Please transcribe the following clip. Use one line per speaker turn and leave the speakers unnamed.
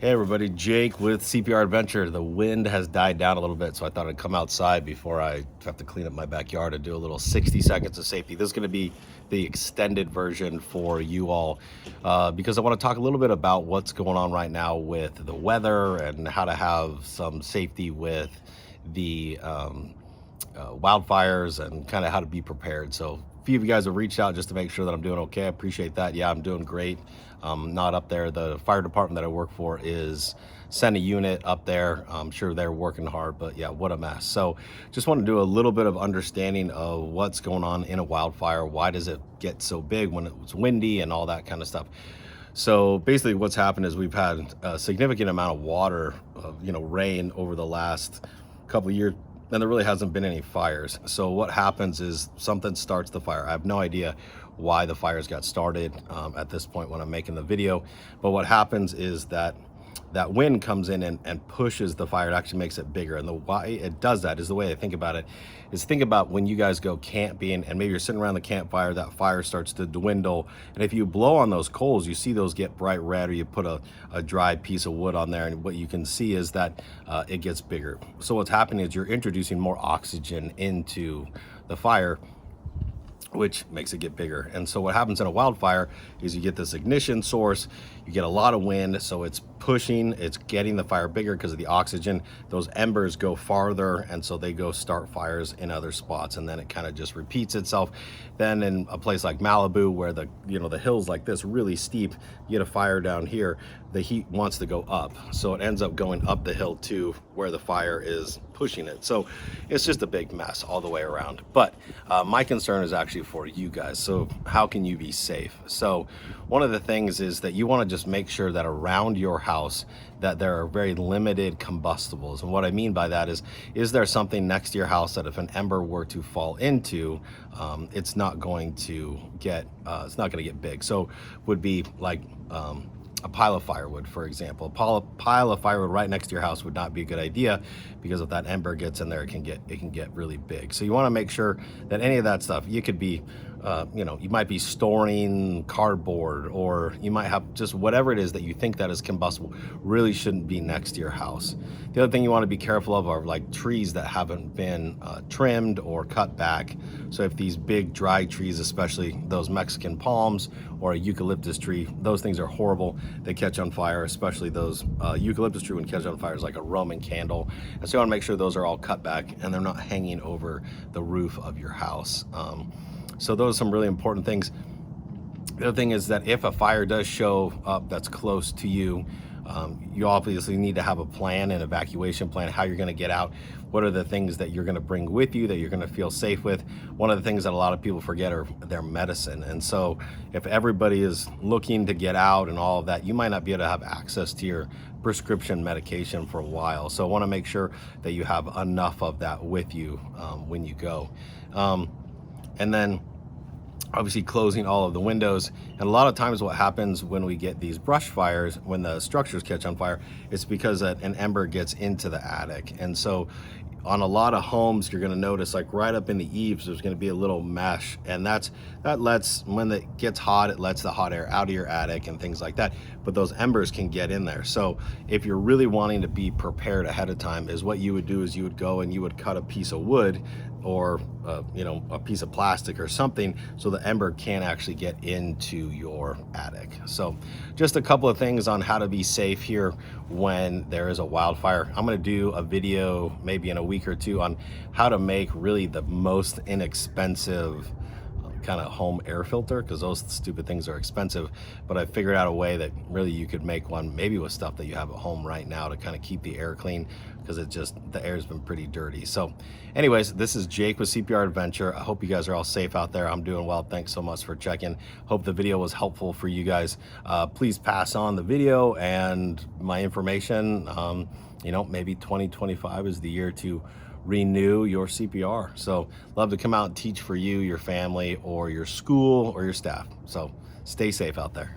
Hey everybody, Jake with CPR Adventure. The wind has died down a little bit, so I thought I'd come outside before I have to clean up my backyard and do a little 60 seconds of safety. This is going to be the extended version for you all because I want to talk a little bit about what's going on right now with the weather and how to have some safety with the wildfires and kind of how to be prepared. So a few of you guys have reached out just to make sure that I'm doing okay. I appreciate that. Yeah, I'm doing great. Not up there. The fire department that I work for is send a unit up there. I'm sure they're working hard, but yeah, what a mess. So just want to do a little bit of understanding of what's going on in a wildfire. Why does it get so big when it's windy and all that kind of stuff? So basically what's happened is we've had a significant amount of water, rain over the last couple of years, and there really hasn't been any fires. So what happens is something starts the fire. I have no idea why the fires got started at this point when I'm making the video, but what happens is that wind comes in and pushes the fire. It actually makes it bigger. And the why it does that is the way I think about it is think about when you guys go camping and maybe you're sitting around the campfire, that fire starts to dwindle. And if you blow on those coals, you see those get bright red, or you put a dry piece of wood on there. And what you can see is that it gets bigger. So what's happening is you're introducing more oxygen into the fire, which makes it get bigger. And so what happens in a wildfire is you get this ignition source, you get a lot of wind, so it's pushing, it's getting the fire bigger because of the oxygen. Those embers go farther, and so they go start fires in other spots, and then it kind of just repeats itself. Then in a place like Malibu, where the hills like this really steep, you get a fire down here, the heat wants to go up, so it ends up going up the hill to where the fire is pushing it. So it's just a big mess all the way around. But my concern is actually for you guys. So how can you be safe? So one of the things is that you want to just make sure that around your house that there are very limited combustibles. And what I mean by that is there something next to your house that if an ember were to fall into, it's not going to get big. So would be like a pile of firewood, for example. A pile of firewood right next to your house would not be a good idea, because if that ember gets in there, it can get really big. So you want to make sure that any of that stuff, you could be, you might be storing cardboard, or you might have just whatever it is that you think that is combustible, really shouldn't be next to your house. The other thing you want to be careful of are like trees that haven't been trimmed or cut back. So if these big dry trees, especially those Mexican palms or a eucalyptus tree, those things are horrible. They catch on fire, especially those eucalyptus tree, when catch on fire is like a Roman candle. And so you want to make sure those are all cut back and they're not hanging over the roof of your house. So those are some really important things. The other thing is that if a fire does show up that's close to you, you obviously need to have a plan, an evacuation plan, how you're going to get out. What are the things that you're going to bring with you that you're going to feel safe with? One of the things that a lot of people forget are their medicine. And so if everybody is looking to get out and all of that, you might not be able to have access to your prescription medication for a while. So I want to make sure that you have enough of that with you when you go. And then obviously closing all of the windows. And a lot of times what happens when we get these brush fires, when the structures catch on fire, it's because an ember gets into the attic. And so on a lot of homes, you're going to notice like right up in the eaves, there's going to be a little mesh, and that lets, when it gets hot, it lets the hot air out of your attic and things like that. But those embers can get in there. So if you're really wanting to be prepared ahead of time, is what you would do is you would go and you would cut a piece of wood or a piece of plastic or something, so the ember can't actually get into your attic. So just a couple of things on how to be safe here when there is a wildfire. I'm going to do a video maybe in a week or two on how to make really the most inexpensive kind of home air filter, because those stupid things are expensive. But I figured out a way that really you could make one maybe with stuff that you have at home right now to kind of keep the air clean, because the air's been pretty dirty. So anyways, this is Jake with CPR Adventure. I hope you guys are all safe out there. I'm doing well. Thanks so much for checking. Hope the video was helpful for you guys. Please pass on the video and my information. Maybe 2025 is the year to renew your CPR. So love to come out and teach for you, your family, or your school, or your staff. So stay safe out there.